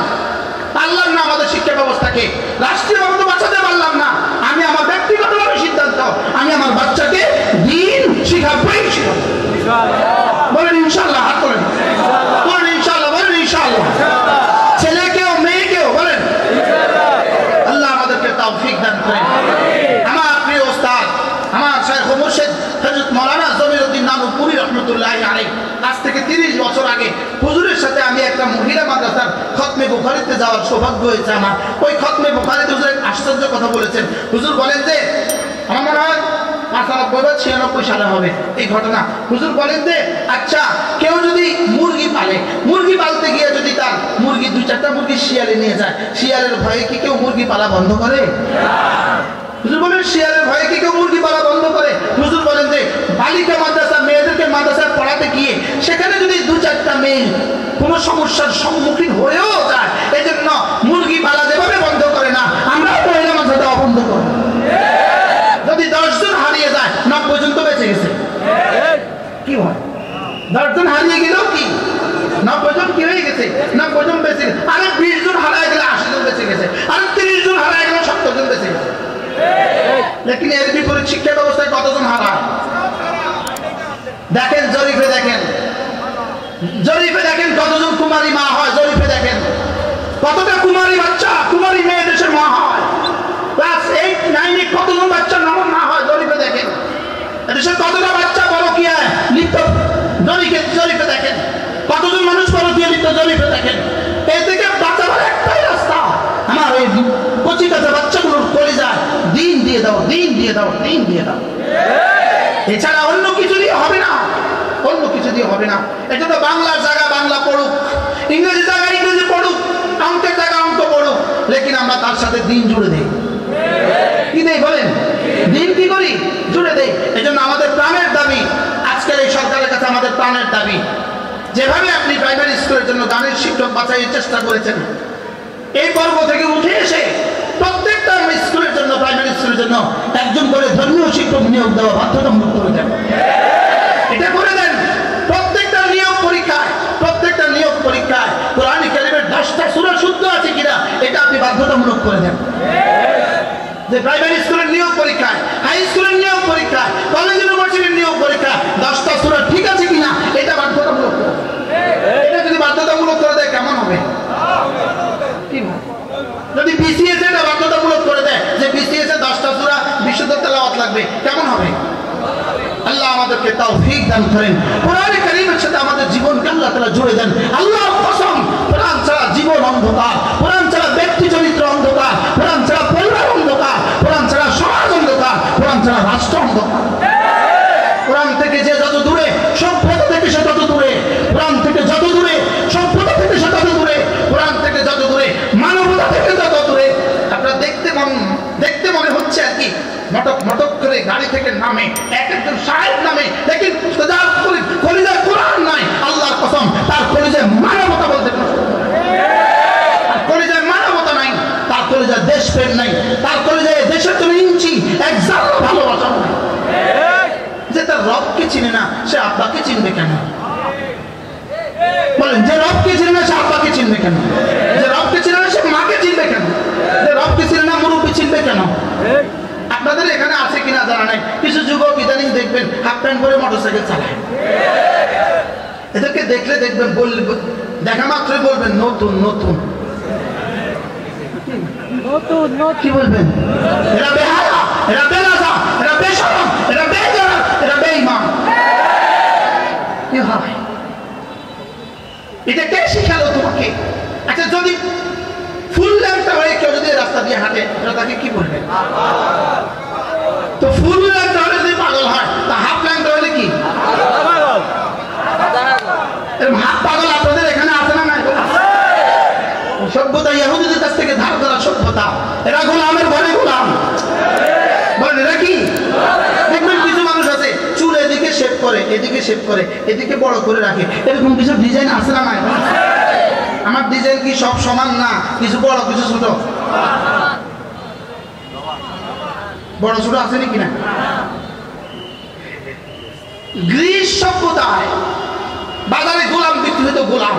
পারলাম না আমাদের শিক্ষা ব্যবস্থাকে, রাষ্ট্রীয়ভাবে তো বাঁচাতে পারলাম না, আমি আমার ব্যক্তিগতভাবে সিদ্ধান্ত, আমি আমার বাচ্চাকে দিন শিখাবই শিখাবো। বলেন ইনশাআল্লাহ, হাত করেন বলেন ইনশাআল্লাহ, বলেন ইনশাআল্লাহ। ছেলেকেও মেয়েকেও বলেন আল্লাহ আমাদেরকে তৌফিক দান করেন। আমার প্রিয় ওস্তাদ, আমার শাইখ মুর্শিদ হযরত মাওলানা জমিরউদ্দিন নানুপুরি রাহমাতুল্লাহি আলাইহি আজ থেকে 30 বছর আগে হুজুরের সাথে আমি একটা মহিলা মাদ্রাসার খতমে বুখারীতে যাওয়ার সৌভাগ্য হয়েছে আমার। ওই খতমে বুখারীতে হুজুর এক আশ্চর্য কথা বলেছেন। হুজুর বলেন যে আমার মনে হয় 95 বা 96 সালে হবে এই ঘটনা। হুজুর বলেন যে আচ্ছা কেউ যদি মুরগি পালে, মুরগি পালতে গিয়ে যদি তার মুরগি 2-4টা মুরগি শিয়ালে নিয়ে যায়, শিয়ালের ভয়ে কি কেউ মুরগি পালা বন্ধ করে? হুজুর বলেন শিয়ালের ভয়ে কি কেউ মুরগি পালা বন্ধ করে? হুজুর বলেন যে বালিকা মাদ্রাসা, মেয়েদেরকে মাদ্রাসায় পড়াতে গিয়ে সেখানে যদি 2-4টা মেয়ে কোনো সমস্যার সম্মুখীন হয়েও যায়, এই জন্য মুরগি পালা যেভাবে বন্ধ করে না, আমরা মহিলা মাদ্রাসা বন্ধ করি। যদি 10 জন হারিয়ে যায় 90 জন তো বেঁচে গেছে। কি হয়? 10 জন হারিয়ে গেলেও কি 90 জন কি হয়ে গেছে? 90 জন বেঁচে গেছে। আরে 20 জন হারায় গেলে 80 জন বেঁচে গেছে। আরে 30 জন হারায় গেলে 70 জন বেঁচে গেছে। লেকিন এর বিপরীত শিক্ষা ব্যবস্থায় কতজন হারায় দেখেন, জরিপে দেখেন, জরিপে দেখেন কতজন কুমারী মা হয়, জরিপে দেখেন কতটা কুমারী বাচ্চা, কুমারী মেয়ে দেশের মা হয়। ক্লাস 8, 9 কতজন বাচ্চা নবম মা হয়, জরিপে দেখেন। দেশের কতটা বাচ্চা পরকীয়া লিপ্ত, জরিপে দেখেন। কতজন মানুষ পরকীয়া লিপ্ত, জরিপে দেখেন। এই থেকে বাঁচাবার একটাই রাস্তা, আমার এই কচি কাঁচা বাচ্চাগুলোর কলিজায় দিন দিয়ে দাও, দিন দিয়ে দাও, দিন দিয়ে দাও। এছাড়া অন্য কিছু দিয়ে হবে না, অন্য কিছু দিয়ে হবে না। এই জন্য বাংলার জায়গা বাংলা পড়ুক, ইংরেজি জায়গা ইংরেজি পড়ুক, অঙ্কের জায়গা অঙ্ক পড়ুক, লেকিন আমরা তার সাথে দিন জুড়ে দেই। কি দেই বলেন? দিন কি করি? জুড়ে দেই। এই জন্য আমাদের প্রাণের দাবি, আজকের এই সরকারের কাছে আমাদের প্রাণের দাবি, যেভাবে আপনি প্রাইমারি স্কুলের জন্য গানের শিক্ষক বাছাইয়ের চেষ্টা করেছেন, এই পর্ব থেকে উঠে এসে প্রত্যেকটা স্কুলের জন্য, প্রাইমারি স্কুলের জন্য একজন করে ধর্মীয় শিক্ষক নিয়োগ দেওয়া বাধ্যতামূলক করে দেন। এটা করে দেন। প্রত্যেকটা নিয়োগ পরীক্ষায়, প্রত্যেকটা নিয়োগ পরীক্ষায় কোরআন কারীমের 10টা সূরা শুদ্ধ আছে কিনা এটা আপনি বাধ্যতামূলক করে দেন। যে প্রাইমারি স্কুলের নিয়োগ পরীক্ষায়, হাই স্কুলের নিয়োগ পরীক্ষায়, কলেজ ইউনিভার্সিটির নিয়োগ পরীক্ষায় 10টা সূরা ঠিক আছে কিনা এটা বাধ্যতামূলক করে। এটা যদি বাধ্যতামূলক করে দেয় কেমন হবে? যদি বিসিএস এটা বাধ্যতামূলক করে দেয় যে বিসিএস এ 10টা সূরা বিশুদ্ধ তেলাওয়াত লাগবে, কেমন হবে? আল্লাহ আমাদেরকে তৌফিক দান করেন। কোরআন কারীমের সাথে আমাদের জীবনকে আল্লাহ তাআলা জুড়ে দেন। আল্লাহর কসম, কোরআন ছাড়া জীবন অন্ধকার, কোরআন ছাড়া ব্যক্তি চরিত্র অন্ধকার, কোরআন ছাড়া পরিবার অন্ধকার, কোরআন ছাড়া সমাজ অন্ধকার, কোরআন ছাড়া রাষ্ট্র অন্ধকার। কোরআন থেকে যে যত দূরে, সভ্যতা থেকে সে তত দূরে। কোরআন থেকে যত দূরে, সভ্যতা থেকে সে তত দূরে। কোরআন থেকে যত দূরে, মানবতা থেকে তত দূরে। আপনারা দেখতে মনে হচ্ছে আর কি মটক মটক করে গাড়ি থেকে নামে একজন সাহেব নামে, লেকিন কলিজায় কোরআন নাই। আল্লাহর কসম, তার কলিজায় মানবতা বলতে কলিজায় মানবতা নাই, তার কলিজায় দেশপ্রেম নাই, তার কলিজায় দেশের জন্য ইঞ্চি এক জাল্লা ভালোবাসা নাই। যে তার রবকে চিনে না সে আব্বাকে চিনবে কেন? বলেন, যে রবকে চিনে না সে আব্বাকে চিনবে কেন? যে রবকে চিনে না সে মাকে চিনবে কেন? যে রবকে চিনে না মুরব্বি চিনবে কেন? আপনাদের এখানে আছে কিনা জানা নাই, কিছু যুবক ইদানিং দেখবেন হাফ প্যান্ট পরে মোটরসাইকেল চালায়। এদেরকে দেখলে দেখবেন, দেখা মাত্রই বলবেন নতুন নতুন। কি বলবেন? এরা বেহায়া, এরা বেলাজা, এরা বেশরম, এরা বেজারা, এরা বেঈমান। কি হয়? এটা কে শিখালো তোমাকে? আচ্ছা, যদি ফুল ল্যাংটা হয়ে কেউ যদি রাস্তা দিয়ে হাঁটে তাকে কি বলবে? তো ফুল ল্যাংটা হলে যদি পাগল হয় তা হাফ ল্যাংটা হলে কি? হাফ পাগল আপনাদের এখানে আছে না নাই? সভ্যতা ইহুদিদের কাছ থেকে ধার করা সভ্যতা। এরা গোলামের ঘরে গোলাম। বলেন এরা কি? দেখবেন কিছু মানুষ আছে চুল এদিকে শেভ করে, এদিকে শেভ করে, এদিকে বড় করে রাখে। এরকম কিছু ডিজাইন আছে না নাই? আমার ডিজাইন কি সব সমান না? কিছু বড় কিছু ছোট? বড় ছোট আছে নাকি না? গ্রিস সভ্যতায় বাজারে গোলাম বিক্রি হতো, গোলাম।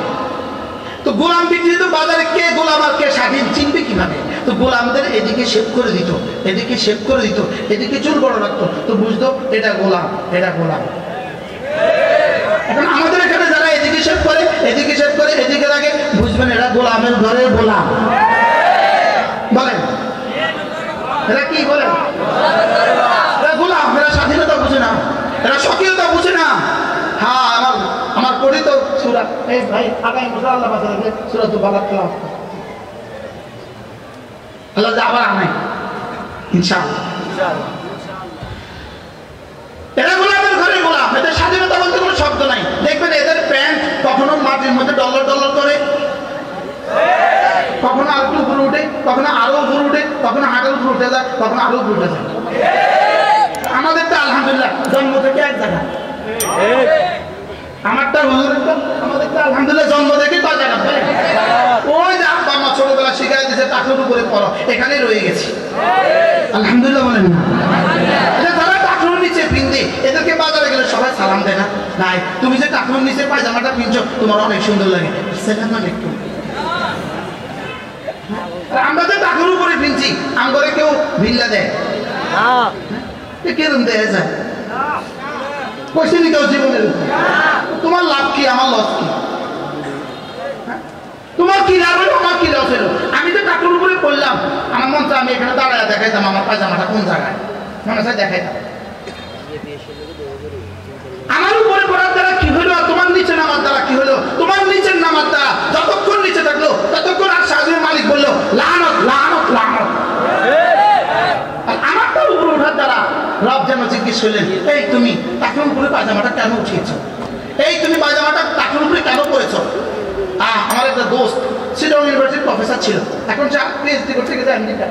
তো গোলাম বিক্রি হতো বাজারে, কে গোলাম আর কে স্বাধীন চিনবে কিভাবে? তো গোলামদের এদিকে শেভ করে দিত, এদিকে শেভ করে দিত, এদিকে চুল বড় রাখতো, তো বুঝতো এটা গোলাম, এটা গোলাম। এখন আমাদের এখানে যারা এদিকে শেভ করে, এদিকে শেভ করে, এদিকে রাখে, বুঝবেন এরা গোলামের ঘরে গোলাম। বলেন এরা কি বলেন? এরা গোলাম, এরা স্বাধীনতা বুঝে না, এরা স্বকীয়তা বুঝে না। হ্যাঁ, আমার পড়ি তো সূরা, এই ভাই আগামী বছর আল্লাহ বাঁচা রাখবে সূরাতুল বালাদ তেলাওয়াত আল্লাহ যা আবার আনাই ইনশাআল্লাহ। এরা গোলামের ঘরে গোলাম, এদের স্বাধীনতা বলতে কোনো শব্দ নাই। দেখবেন এদের প্যান্ট কখনো মাটির মধ্যে ডলার ডলার করে, কখনো আরেকটু উপরে উঠে, কখনো আরো উপরে উঠে, কখনো হাঁটার উপরে উঠে যায়, কখনো আরো উপরে উঠে যায়। আমাদের তো আলহামদুলিল্লাহ জন্ম থেকে এক জায়গা, আমারটা হুজুরের তো, আমাদের তো আলহামদুলিল্লাহ জন্ম থেকে তো জায়গা। ওই যে আব্বা মা ছোটবেলা শিখাই দিয়েছে টাকুর উপরে পড়ো, এখানেই রয়ে গেছি আলহামদুলিল্লাহ। বলেন না? যারা টাকুর নিচে পিন্দি এদেরকে বাজারে গেলে সবাই সালাম দেয় না? নাই, তুমি যে টাকুর নিচে পায়জামাটা পিনছো তোমার অনেক সুন্দর লাগে, সেখানে না একটু। আমরা যে টাকুর উপরে পিনছি আমগরে কেউ ভিল্লা দেয় কেরম দেয় যায়? কোশ্চেন কেউ জীবনের তোমার লাভ কি, আমার লস কি? তোমার কি লাভ হলো, আমার কি লস হলো? আমি তো টাকুর উপরে পড়লাম, আমার মন চায় আমি এখানে দাঁড়ায় দেখাইতাম আমার পায়জামাটা কোন জায়গায়, মনে চায় দেখাইতাম। আমার উপরে পড়ার দ্বারা কি হলো, তোমার নিচে নামার দ্বারা কি হলো? তোমার নিচের নামার দ্বারা যতক্ষণ নিচে থাকলো ততক্ষণ আর সাজুর মালিক বললো লানত লানত লানত। আমারটা উপরে ওঠার দ্বারা রব যেন জিজ্ঞেস করলেন, এই তুমি টাকুর উপরে পায়জামাটা কেন উঠিয়েছ? এই তুমি পায়জামাটা টাকুর উপরে কেন পড়েছো? আমার একটা দোস্ত সিডন ইউনিভার্সিটির প্রফেসর ছিল, এখন সে পিএইচডি করতে গেছে আমেরিকা।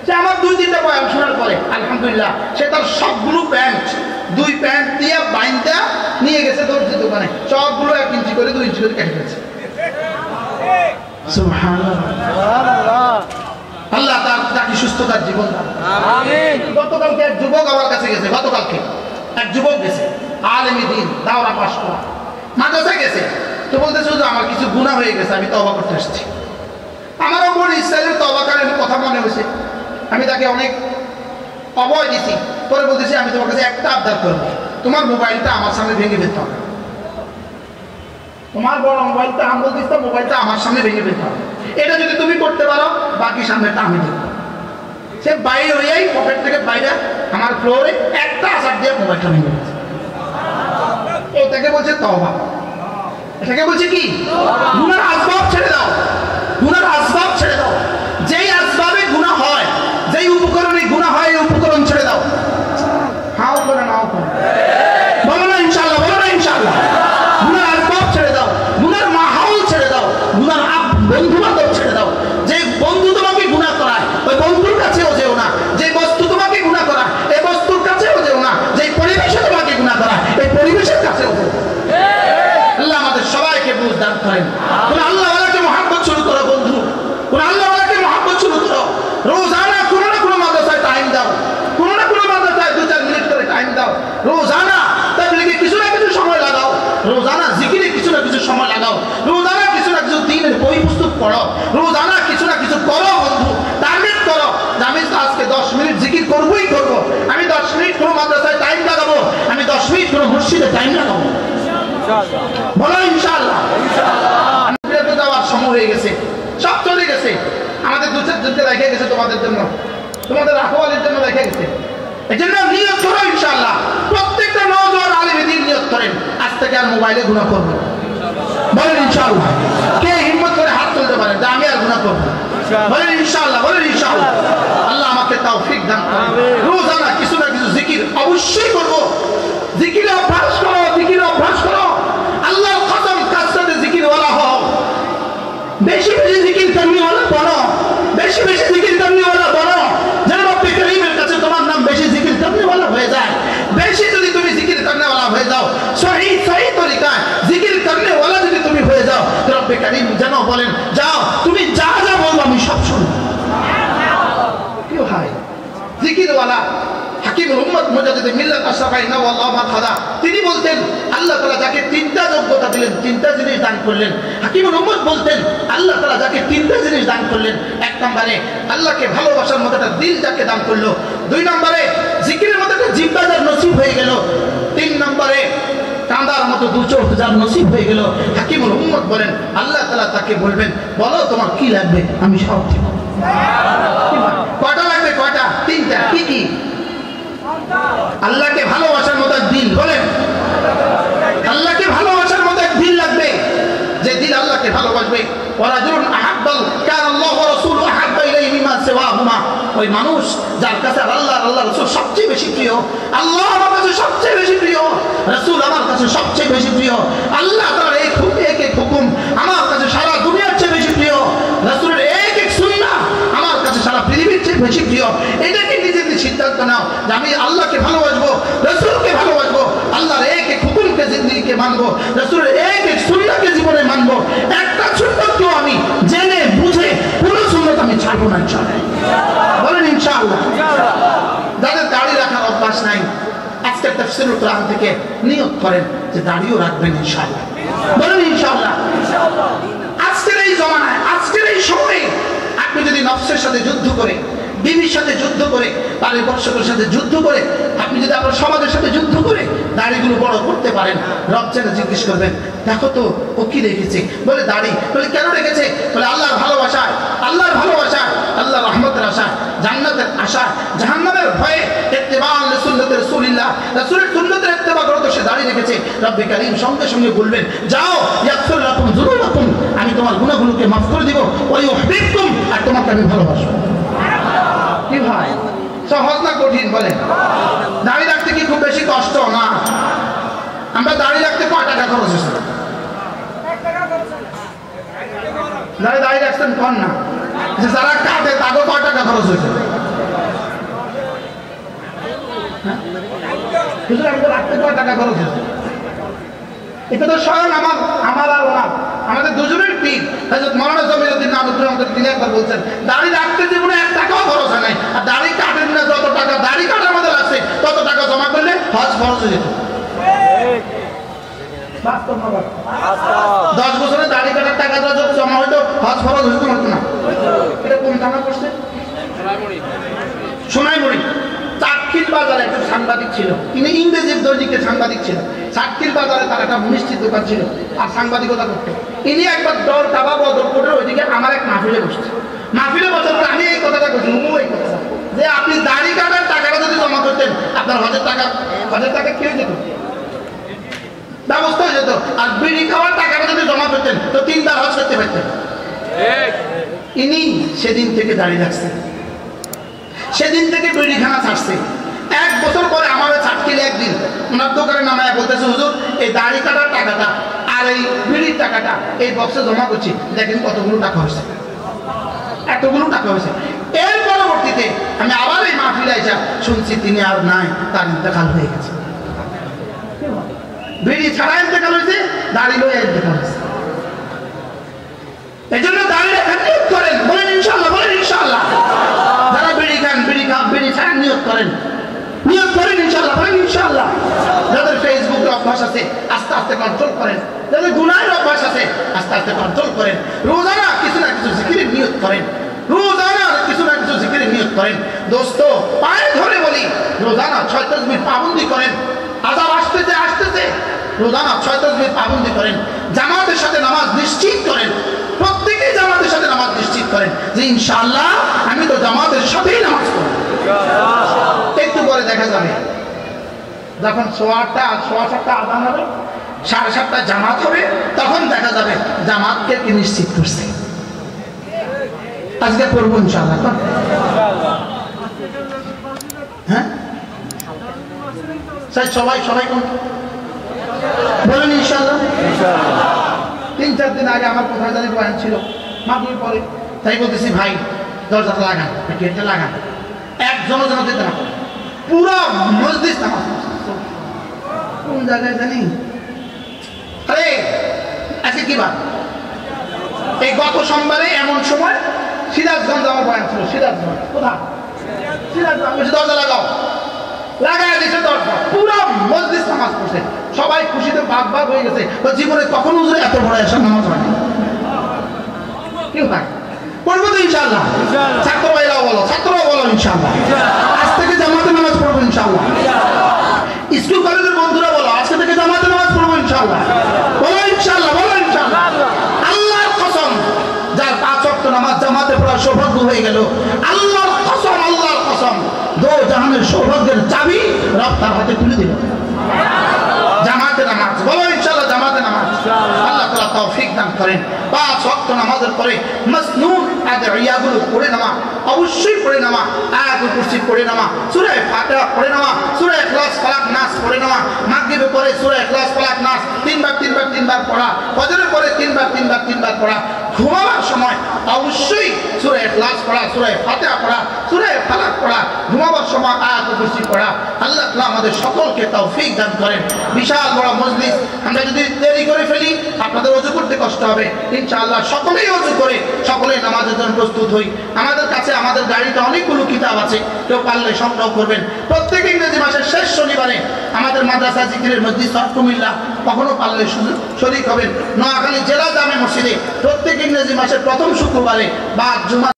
সে আমার 2-3টা বয়ান শোনার পরে আলহামদুলিল্লাহ সে তার সবগুলো প্যান্ট 2 প্যান্ট দিয়ে বাইন্দা নিয়ে গেছে দর্জির দোকানে, সবগুলো 1 ইঞ্চি করে 2 ইঞ্চি করে কেটে ফেলেছে। সুবহানাল্লাহ। আল্লাহ তাকে সুস্থতার জীবন দান। আমিন। গতকালকে এক যুবক আমার কাছে গেছে, গতকালকে এক যুবক গেছে, আলেম দ্বীন, দাওরা পাশ করা, মাদ্রাসায় গেছে। তো বলতেছে যে আমার কিছু গুনাহ হয়ে গেছে, আমি তওবা করতে আসছি। আমারও বড় ইসরায়েলের তওবাকারের কথা মনে হয়েছে, আমি তাকে অনেক অভয় দিছি। পরে বলতেছি আমি তোমার কাছে একটা আবদার করবো, তোমার মোবাইলটা আমার সামনে ভেঙে ফেলতে হবে। তোমার বড় মোবাইলটা আমি বলতেছি তো মোবাইলটা আমার সামনে ভেঙে ফেলতে হবে। এটা যদি তুমি করতে পারো বাকি সামনেটা আমি দেবো। সে বাইরে হইয়াই পকেট থেকে বাইরে আমার ফ্লোরে একটা আসার দিয়ে মোবাইলটা ভেঙে ফেলছে। এটাকে বলছে তওবা। এটাকে বলছে কি? গুনার আসবাব ছেড়ে দাও, গুনার আসবাব ছেড়ে দাও। যেই আসবাবে গুনাহ হয়, যেই উপকরণে গুনাহ হয় এই উপকরণ ছেড়ে দাও। হাও করে নাও করে বলো না ইনশাআল্লাহ, বলো না ইনশাআল্লাহ। গুনার আসবাব ছেড়ে দাও, গুনার মাহৌল ছেড়ে দাও, গুনার বন্ধু বান্ধব ছেড়ে দাও। যে বন্ধু তোমাকে গুনাহ করায় ওই বন্ধুর কাছেও যেও না। যে বস্তু তোমাকে গুনাহ করায় এই বস্তুর কাছেও যেও না। যে পরিবেশে তোমাকে গুনাহ করায় এই পরিবেশের কাছেও যেও না। আল্লাহ আমাদের সবাইকে বুঝ দান করেন। কোন আল্লাহওয়ালাকে মহব্বত শুরু করো বন্ধু, কোন আল্লাহওয়ালাকে মহব্বত শুরু করো। রোজানা কোনো না কোনো মাদ্রাসায় টাইম দাও, কোনো না কোনো মাদ্রাসায় 2-4 মিনিট করে টাইম দাও। রোজানা তাবলীগে কিছু না কিছু সময় লাগাও, রোজানা জিকিরে কিছু না কিছু সময় লাগাও, রোজানা কিছু না কিছু দ্বীনের বই পুস্তক পড়ো, রোজানা কিছু না কিছু করো বন্ধু। টার্গেট করো যে আমি আজকে 10 মিনিট জিকির করবোই করবো, আমি 10 মিনিট কোনো মাদ্রাসায় টাইম লাগাবো, আমি 10 মিনিট কোনো মসজিদে টাইম লাগাবো। বলো ইনশাআল্লাহ। যাওয়ার সময় হয়ে গেছে, সব চলে গেছে। আমাদের 2-4 জনকে রেখে গেছে তোমাদের জন্য, তোমাদের রাখওয়ালির জন্য রেখে গেছে। এই জন্য নিয়ত করো ইনশাআল্লাহ। প্রত্যেকটা নওজোয়ান আলেম দ্বীন নিয়ত করেন আজ থেকে আর মোবাইলে গুনাহ করব না। বলেন ইনশাআল্লাহ। কে হিম্মত করে হাত তুলতে পারে যে আমি আর গুনাহ করব না? দান করেন। রোজানা কিছু না কিছু জিকির অবশ্যই করবো। জিকির অভ্যাস করো, জিকির অভ্যাস করো। আল্লাহর কসম, কাজটাতে জিকিরওয়ালা হও। বেশি বেশি জিকির করনেওয়ালা বনো, বেশি বেশি জিকির করনেওয়ালা বনো, যেন রব্বে করিমের কাছে তোমার নাম বেশি জিকির করনেওয়ালা হয়ে যায়। বেশি যদি তুমি জিকির করনেওয়ালা হয়ে যাও, সহি সহি তরিকায় জিকির করনেওয়ালা যদি তুমি হয়ে যাও, রব্বে করিম যেন বলেন যাও তুমি যা যা বলবো আমি সব শুনবো। কি হয় জিকিরওয়ালা হাকিমুল উম্মত মুজাদ্দিদ মিল্লাত আশরাফাই নাওয়াল্লাহু মা খাদা, তিনি বলতেন আল্লাহ তাআলা যাকে তিনটা যোগ্যতা দিলেন, তিনটা জিনিস দান করলেন। হাকিমুল উম্মত বলতেন আল্লাহ তাআলা যাকে তিনটা জিনিস দান করলেন, এক নম্বরে আল্লাহকে ভালোবাসার মতো একটা দিল যাকে দান করলো, দুই নম্বরে জিকিরের মতো একটা জিহ্বা যার নসিব হয়ে গেল, তিন নম্বরে কাঁদার মতো দু চোখ যার নসিব হয়ে গেল। হাকিমুল উম্মত বলেন আল্লাহ তাআলা তাকে বলবেন বলো তোমার কি লাগবে, আমি সব দিব। কয়টা লাগবে? কয়টা? তিনটা। কি কি? আল্লাহকে ভালোবাসার মতো দিল, বলেন আল্লাহকে ভালোবাসার মতো এক দিল লাগবে, যে দিল আল্লাহকে ভালোবাসবে। ওয়ারাজুলুন আহাব্বাল কানা আল্লাহু ওয়া রাসূলুহু আহাব্বা ইলাইহি মিম্মা সিওয়াহুমা, ওই মানুষ যার কাছে আল্লাহ আল্লাহ রাসূল সবচেয়ে বেশি প্রিয়। আল্লাহ আমার কাছে সবচেয়ে বেশি প্রিয়, রাসূল আমার কাছে সবচেয়ে বেশি প্রিয়। আল্লাহ তাআলার এক এক হুকুম আমার কাছে সারা দুনিয়ার চেয়ে বেশি প্রিয়, রাসূলের এক এক সুন্নাহ আমার কাছে সারা পৃথিবীর চেয়ে বেশি প্রিয়। এটাকে নিজে সিদ্ধান্ত নাও যে আমি আল্লাহকে ভালোবাসবো, রাসূলকে ভালোবাসবো, আল্লাহর এক এক হুকুমকে জিন্দেগিতে মানবো, রাসূলের এক এক সুন্নাহকে জীবনে মানবো। একটা সুন্নাহকেও আমি জেনে বুঝে পুরো সুন্নাহ আমি ছাড়বো না ইনশাআল্লাহ। বলেন ইনশাআল্লাহ। যাদের দাড়ি রাখার অভ্যাস নাই, আজকে তাফসীরুল কোরআন থেকে নিয়ত করেন যে দাড়িও রাখবেন ইনশাআল্লাহ। বলেন ইনশাআল্লাহ। আজকের এই জমানায়, আজকের এই সময়ে আপনি যদি নফসের সাথে যুদ্ধ করে, বিবির সাথে যুদ্ধ করে, পারিপার্শ্বিকের সাথে যুদ্ধ করে, আপনি যদি আপনার সমাজের সাথে যুদ্ধ করে দাড়িগুলো বড় করতে পারেন, রব যেন জিজ্ঞেস করবেন দেখো তো ও কি রেখেছে, বলে দাড়ি, বলে কেন রেখেছে, বলে আল্লাহর ভালোবাসায়, আল্লাহর ভালোবাসায়, আল্লাহর রহমতের আশা, জান্নাতের আশা, জাহান্নামের ভয়ে ইত্তিবা'আন লিসুন্নতি রাসূলিল্লাহ, রাসূলের সুন্নতের ইত্তিবা করতে সে দাড়ি রেখেছে। রব্বে কারীম সঙ্গে সঙ্গে বলবেন যাও ইয়াগফির লাকুম যুনুবাকুম, আমি তোমার গুনাহগুলোকে মাফ করে দিব, ওয়া ইউহিব্বুকুম, আর তোমাকে আমি ভালোবাসবো। কি ভাই সহজ না কঠিন? বলে দাড়ি রাখতে কি খুব বেশি কষ্ট না? আমরা দাড়ি রাখতে কয় টাকা খরচ হয়েছে? দাড়ি রাখছেন কন না, যারা কাটে তাকে কয় টাকা খরচ হয়েছে? রাখতে কয় টাকা খরচ হয়েছে? এটা তো স্বয়ং আমার আর ওনার, আমাদের দুজনের পীর হযরত মাওলানা জমিরুদ্দিন নানুতুল্লাহ আমাদের তিনি একবার বলছেন দাড়ি রাখতে জীবনে 1 টাকাও খরচ হয় নাই, আর দাড়ি কাটেন না যত টাকা দাড়ি কাটার মধ্যে লাগছে তত টাকা জমা করলে হজ খরচ হয়ে যেত। 10 বছরে দাড়ি কাটার টাকা জমা হইতো, হজ খরচ হইতো না। এটা কোন থানা করছে? সোনাইমুড়ি চাটখিল বাজারে একটা সাংবাদিক ছিল, তিনি ইংরেজির দৈনিকের সাংবাদিক ছিল। চাটখিল বাজারে তার একটা মিষ্টির দোকান ছিল আর সাংবাদিকতা করতো। ইনি একবার দর কাবা বদরপুরের ওইদিকে আমার এক মাহফিলে বসছে। মাহফিলে বসার পর আমি এই কথাটা বলছি, ওই কথা যে আপনি দাড়ি কাটার টাকাটা যদি জমা করতেন আপনার হজের টাকা কি হয়ে যেত, ব্যবস্থা হয়ে যেত। আর বিড়ি খাওয়ার টাকাটা যদি জমা করতেন তো 3বার হজ করতে পারতেন। ইনি সেদিন থেকে দাড়ি রাখছেন, সেদিন থেকে বিড়িখানা ছাড়ছে। 1 বছর পরে আমার চাটকিলে একদিন ওনার দোকানে নামায় বলতেছে হুজুর এই দাড়ি কাটার টাকাটা আর এই বিড়ির টাকাটা এই বক্সে জমা করছি, দেখেন কতগুলো টাকা হয়েছে, এতগুলো টাকা হয়েছে। এর পরবর্তীতে আমি আবার এই মাহফিলে এসে শুনছি তিনি আর নাই, তার ইন্তেকাল হয়ে গেছে। বিড়ি ছাড়া ইন্তেকাল হয়েছে, দাড়ি লয়ে ইন্তেকাল হয়েছে। এই জন্য দাড়ি রাখার নিয়ত করেন, বলেন ইনশাআল্লাহ, বলেন ইনশাআল্লাহ। যারা বিড়ি খান, বিড়ি ছাড়ার নিয়ত করেন ইনশাআল্লাহ, বলেন ইনশাআল্লাহ। যাদের ফেসবুকের অভ্যাস আছে আস্তে আস্তে কন্ট্রোল করেন, যাদের গুনাহের অভ্যাস আছে আস্তে আস্তে কন্ট্রোল করেন। রোজানা কিছু না কিছু জিকিরের নিয়ত করেন, রোজানা কিছু না কিছু জিকিরের নিয়ত করেন। দোস্ত পায়ে ধরে বলি রোজানা 6 তাসবিহ পাবন্দি করেন। আযাব আসতেছে রোজানা 6 তাসবিহ পাবন্দি করেন। জামাতের সাথে নামাজ নিশ্চিত করেন, প্রত্যেকেই জামাতের সাথে নামাজ নিশ্চিত করেন যে ইনশাআল্লাহ আমি তো জামাতের সাথেই নামাজ পড়ব। একটু পরে দেখা যাবে যখন 6:15 আযান হবে, 7:30 জামাত হবে, তখন দেখা যাবে জামাতকে কি নিশ্চিত করছে। আজকে পড়বো ইনশাআল্লাহ। হ্যাঁ সবাই সবাই কোন বলেন ইনশাআল্লাহ। 3-4 দিন আগে আমার কোথায় জানি বয়ান ছিল, মাগরিব পরে, তাই বলতেছি ভাই দরজাটা লাগান, গেটটা লাগান, একজনও যেন দিতে না, পুরো মসজিদ নামাজ। কোন জায়গায় জানি, আরে আজকে কি বার, এই গত সোমবারে এমন সময় সিরাজগঞ্জ আমার বয়ান ছিল, সিরাজগঞ্জ কোথায়, সিরাজগঞ্জ, দরজা লাগাও, লাগাই দিয়েছে দরজা, পুরো মসজিদ নামাজ পড়ছে, সবাই খুশিতে বাগ বাগ হয়ে গেছে। জীবনে কখনো এত বড় এসব নামাজ হয়নি, কেউ নাই পড়বো তো ইনশাআল্লাহ। ছাত্র ভাইরাও বলো, ছাত্ররাও বলো ইনশাআল্লাহ, আজ থেকে জামাতে নামাজ পড়বো ইনশাআল্লাহ। স্কুল কলেজের বন্ধুরা বলো, আজকে থেকে জামাতে নামাজ পড়বো ইনশাআল্লাহ, বলো ইনশাআল্লাহ, বলো ইনশাআল্লাহ। আল্লাহর কসম, যার 5 ওয়াক্ত নামাজ জামাতে পড়ার সৌভাগ্য হয়ে গেল, আল্লাহর কসম, আল্লাহর কসম, দো জাহানের সৌভাগ্যের চাবি রব তার হাতে তুলে দিল। জামাতে নামাজ, বলো ইনশাআল্লাহ জামাতে নামাজ। আল্লাহ তাআলা তৌফিক দান করেন। 5 ওয়াক্ত নামাজের পরে মাসনুন আদিয়াগুলো পড়ে নামা, অবশ্যই পড়ে নামা, আয়াতুল কুরসি পড়ে নামা, সূরা ফাতিহা পড়ে নামা, সূরা ইখলাস ফালাক নাস পড়ে নামা, মাগরিবের পরে সূরা ইখলাস ফালাক নাস 3 বার পড়া, ফজরের পরে 3 বার পড়া, ঘুমাবার সময় অবশ্যই সূরা ইখলাস পড়া, সূরা ফাতিহা পড়া, সূরা ফালাক পড়া, ঘুমাবার সময় আয়াতুল কুরসি পড়া। আল্লাহ তাআলা আমাদের সকলকে তৌফিক দান করেন। বিশাল বড় মজলিস, আমরা যদি দেরি করে ফেলি আপনাদের ওযু করতে কষ্ট হবে। ইনশাআল্লাহ সকলেই ওযু করে সকলেই নামাজের জন্য প্রস্তুত হই। আমাদের কাছে আমাদের গাড়িতে অনেকগুলো কিতাব আছে, কেউ পারলে সংগ্রহ করবেন। প্রত্যেক ইংরেজি মাসের শেষ শনিবারে আমাদের মাদ্রাসা জিকিরের মজলিস কুমিল্লা, কখনো পারলে শরীক হবেন। নোয়াখালী জেলা জামে মসজিদে প্রত্যেক ইংরেজি মাসের প্রথম শুক্রবারে বা জুমা